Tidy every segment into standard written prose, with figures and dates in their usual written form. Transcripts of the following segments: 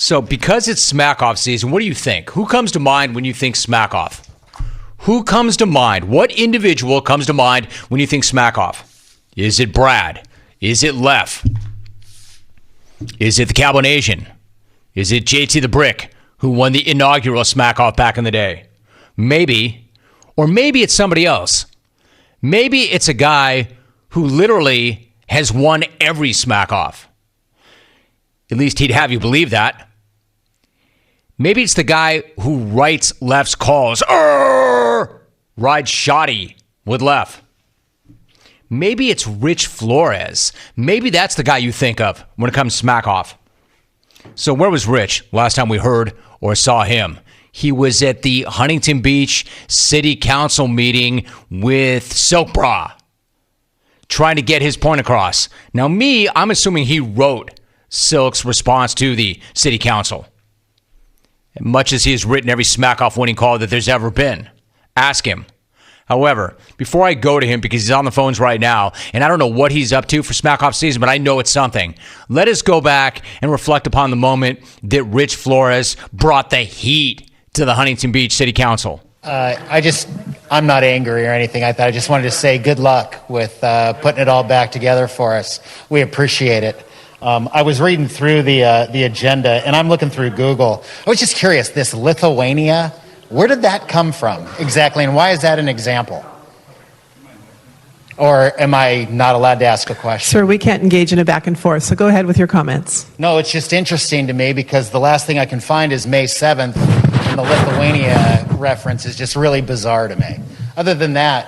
So because it's Smackoff season, what do you think? Who comes to mind when you think Smackoff? Who comes to mind? What individual comes to mind when you think Smackoff? Is it Brad? Is it Lef? Is it the Cowboy Nation? Is it JT the Brick, who won the inaugural Smackoff back in the day? Maybe. Or maybe it's somebody else. Maybe it's a guy who literally has won every Smackoff. At least he'd have you believe that. Maybe it's the guy who writes Lef's calls. Rides shoddy with Lef. Maybe it's Rich Flores. Maybe that's the guy you think of when it comes to Smackoff. So where was Rich last time we heard or saw him? He was at the Huntington Beach City Council meeting with Silk Bra, trying to get his point across. Now I'm assuming he wrote Silk's response to the city council, much as he has written every Smackoff winning call that there's ever been. Ask him. However, before I go to him, because he's on the phones right now, and I don't know what he's up to for Smackoff season, but I know it's something. Let us go back and reflect upon the moment that Rich Flores brought the heat to the Huntington Beach City Council. I'm not angry or anything. I just wanted to say good luck with putting it all back together for us. We appreciate it. I was reading through the agenda, and I'm looking through Google. I was just curious, this Lithuania, where did that come from exactly, and why is that an example? Or am I not allowed to ask a question? Sir, we can't engage in a back and forth, so go ahead with your comments. No, it's just interesting to me because the last thing I can find is May 7th, and the Lithuania reference is just really bizarre to me. Other than that,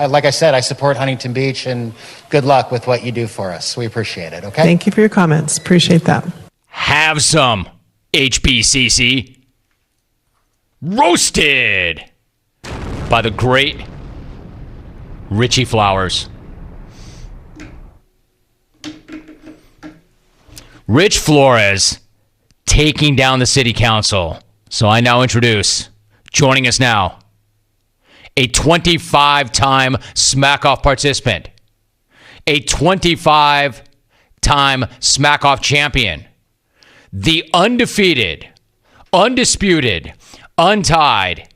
like I said, I support Huntington Beach, and good luck with what you do for us. We appreciate it, okay? Thank you for your comments. Appreciate that. Have some, HBCC. Roasted by the great Richie Flowers. Rich Flores taking down the city council. So I now introduce, joining us now, a 25-time Smackoff participant, a 25-time Smackoff champion, the undefeated, undisputed, untied,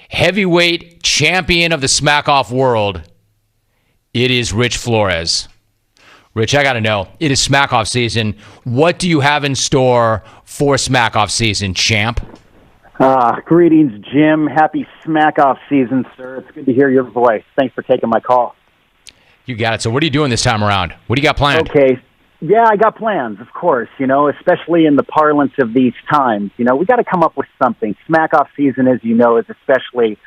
heavyweight champion of the Smackoff world. It is Rich Flores. Rich, I got to know, it is Smackoff season. What do you have in store for Smackoff season, champ? Greetings, Jim. Happy Smackoff season, sir. It's good to hear your voice. Thanks for taking my call. You got it. So what are you doing this time around? What do you got planned? Okay. Yeah, I got plans, of course, especially in the parlance of these times. We got to come up with something. Smackoff season, as you know, is especially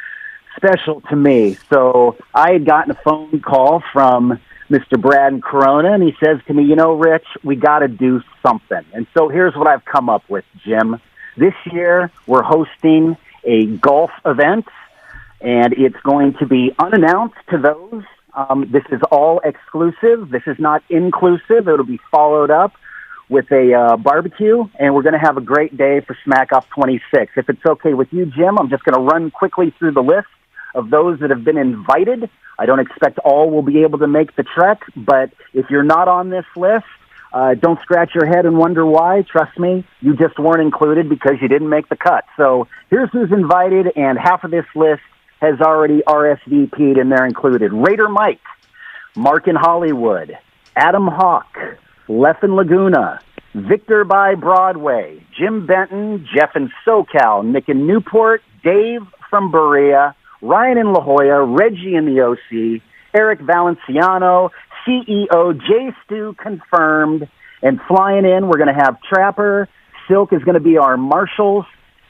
special to me. So I had gotten a phone call from Mr. Brad Corona, and he says to me, Rich, we got to do something. And so here's what I've come up with, Jim. This year, we're hosting a golf event, and it's going to be unannounced to those. This is all exclusive. This is not inclusive. It'll be followed up with a barbecue, and we're going to have a great day for Smackoff 26. If it's okay with you, Jim, I'm just going to run quickly through the list of those that have been invited. I don't expect all will be able to make the trek, but if you're not on this list, don't scratch your head and wonder why. Trust me, you just weren't included because you didn't make the cut. So here's who's invited, and half of this list has already RSVP'd, and they're included. Raider Mike, Mark in Hollywood, Adam Hawk, Lef in Laguna, Victor by Broadway, Jim Benton, Jeff in SoCal, Nick in Newport, Dave from Berea, Ryan in La Jolla, Reggie in the OC, Eric Valenciano, CEO J. Stu confirmed, and flying in, we're going to have Trapper. Silk is going to be our marshals.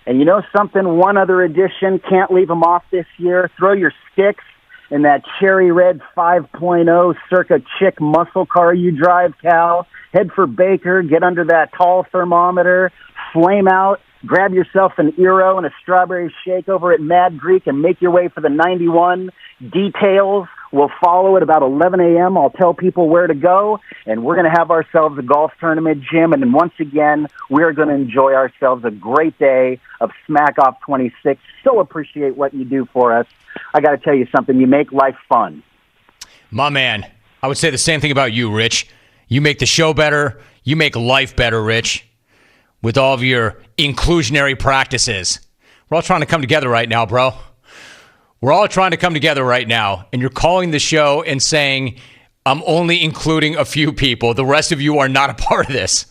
And you know something, one other addition, can't leave them off this year. Throw your sticks in that cherry red 5.0 circa chick muscle car you drive, Cal. Head for Baker, get under that tall thermometer, flame out, grab yourself an Eero and a strawberry shake over at Mad Greek and make your way for the 91. Details will follow at about 11 a.m. I'll tell people where to go, and we're going to have ourselves a golf tournament, Jim, and then once again, we're going to enjoy ourselves a great day of Smackoff 26. So appreciate what you do for us. I got to tell you something. You make life fun. My man, I would say the same thing about you, Rich. You make the show better. You make life better, Rich. with all of your inclusionary practices. We're all trying to come together right now, bro. We're all trying to come together right now, and you're calling the show and saying, I'm only including a few people. The rest of you are not a part of this.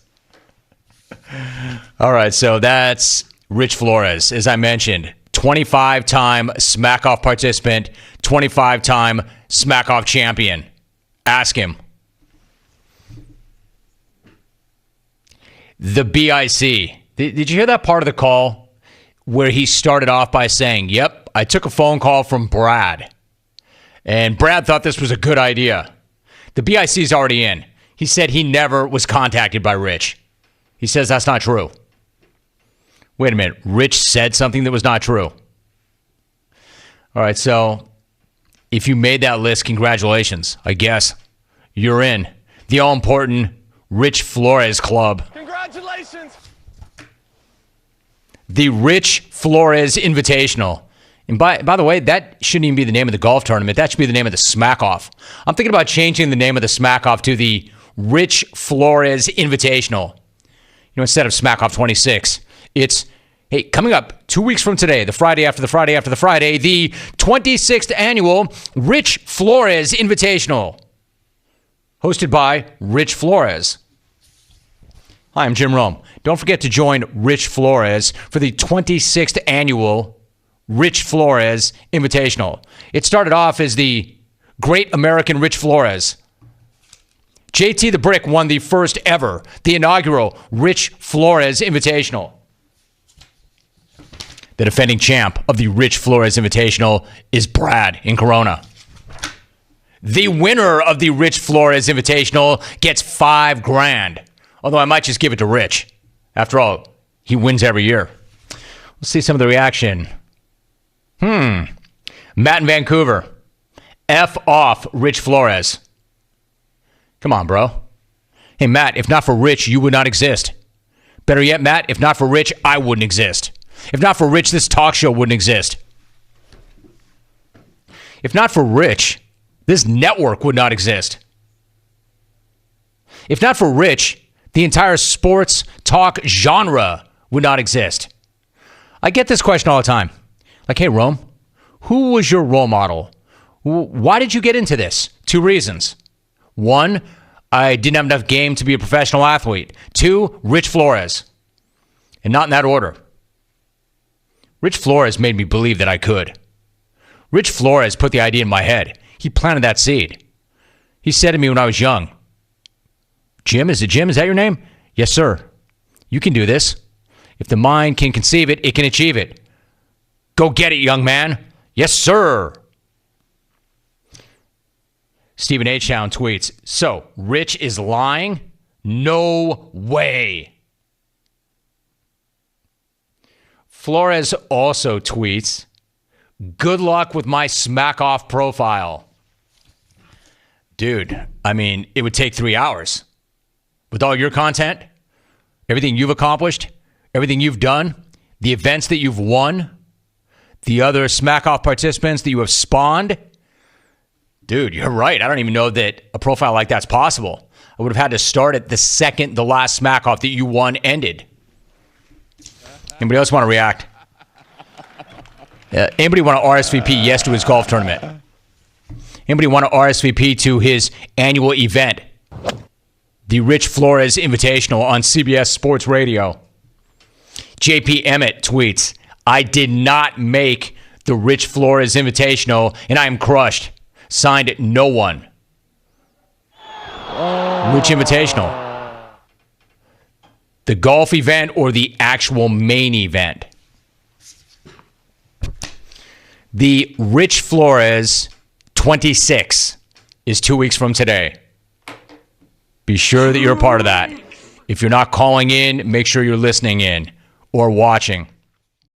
All right, so that's Rich Flores, as I mentioned, 25-time Smackoff participant, 25-time Smackoff champion. Ask him. The BIC. Did you hear that part of the call where he started off by saying, yep, I took a phone call from Brad, and Brad thought this was a good idea. The BIC is already in. He said he never was contacted by Rich. He says that's not true. Wait a minute. Rich said something that was not true. All right, so if you made that list, congratulations. I guess you're in the all-important Rich Flores Club. Congratulations! The Rich Flores Invitational. And by the way, that shouldn't even be the name of the golf tournament. That should be the name of the Smackoff. I'm thinking about changing the name of the Smackoff to the Rich Flores Invitational. Instead of Smackoff 26, it's, hey, coming up 2 weeks from today, the Friday after the Friday after the Friday, the 26th annual Rich Flores Invitational, hosted by Rich Flores. Hi, I'm Jim Rome. Don't forget to join Rich Flores for the 26th annual Rich Flores Invitational. It started off as the Great American Rich Flores. JT the Brick won the first ever, the inaugural Rich Flores Invitational. The defending champ of the Rich Flores Invitational is Brad in Corona. The winner of the Rich Flores Invitational gets $5,000. Although I might just give it to Rich. After all, he wins every year. Let's see some of the reaction. Matt in Vancouver. F off Rich Flores. Come on, bro. Hey, Matt, if not for Rich, you would not exist. Better yet, Matt, if not for Rich, I wouldn't exist. If not for Rich, this talk show wouldn't exist. If not for Rich, this network would not exist. If not for Rich, the entire sports talk genre would not exist. I get this question all the time. Like, hey, Rome, who was your role model? Why did you get into this? 2 reasons. 1, I didn't have enough game to be a professional athlete. 2, Rich Flores. And not in that order. Rich Flores made me believe that I could. Rich Flores put the idea in my head. He planted that seed. He said to me when I was young, Jim? Is that your name? Yes, sir. You can do this. If the mind can conceive it, it can achieve it. Go get it, young man. Yes, sir. Stephen H. Town tweets, so Rich is lying? No way. Flores also tweets, good luck with my Smackoff profile. Dude, I mean, it would take 3 hours. With all your content, everything you've accomplished, everything you've done, the events that you've won, the other Smackoff participants that you have spawned, dude, you're right. I don't even know that a profile like that's possible. I would have had to start it the second the last Smackoff that you won ended. Anybody else want to react? Anybody want to RSVP yes to his golf tournament? Anybody want to RSVP to his annual event? The Rich Flores Invitational on CBS Sports Radio. JP Emmett tweets, I did not make the Rich Flores Invitational, and I am crushed. Signed, no one. Which Invitational? The golf event or the actual main event? The Rich Flores 26 is 2 weeks from today. Be sure that you're a part of that. If you're not calling in, make sure you're listening in or watching.